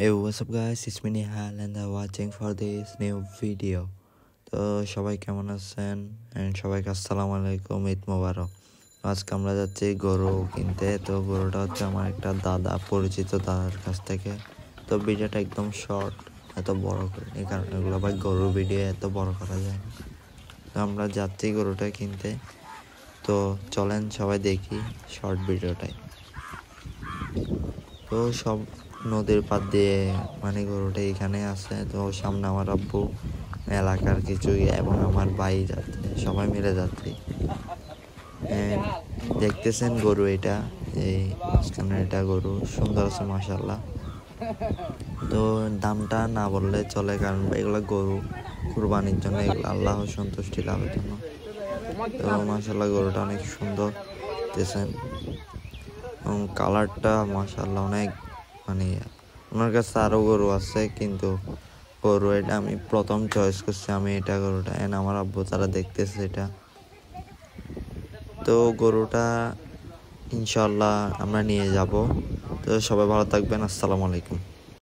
Hey, what's up guys? It's me Nihal and I'm watching for this new video. তো সবাই কেমন আছেন? And সবাইকে আসসালামু আলাইকুম, ঈদ মোবারক। আজকে আমরা যাচ্ছি গরু কিনতে। তো গরুটা হচ্ছে আমার একটা দাদা, পরিচিত দাদার কাছ থেকে। তো ভিডিওটা একদম শর্ট, এত বড় করিনি, কারণ এগুলো আবার গরুর ভিডিও এত বড় করা যায় না। তো আমরা যাচ্ছি গরুটা কিনতে। তো চলেন সবাই দেখি শর্ট ভিডিওটাই। তো সব নদীর পাড় দিয়ে মানে গরুটা এখানে আছে। তো সামনে আমার আব্বু, এলাকার কিছু এবং আমার ভাই যাচ্ছে, সবাই মিলে যাচ্ছি। দেখতেছেন গরু, এটা এই মাঝখানে এটা গরু সুন্দর আছে মাশাআল্লাহ। তো দামটা না বললে চলে, কারণ এগুলো গরু কুরবানির জন্য, এগুলো আল্লাহ সন্তুষ্টি লাভের জন্য। তো মাশাআল্লাহ গরুটা অনেক সুন্দর দেখতেছেন, এবং কালারটা মাশাআল্লাহ অনেক, মানে ওনার কাছে আরও গরু আছে, কিন্তু গরু এটা আমি প্রথম চয়েস করছি, আমি এটা গরুটা। আমার আব্বু তারা দেখতেছে এটা। তো গরুটা ইনশাল্লাহ আমরা নিয়ে যাব। তো সবাই ভালো থাকবেন, আসসালামু আলাইকুম।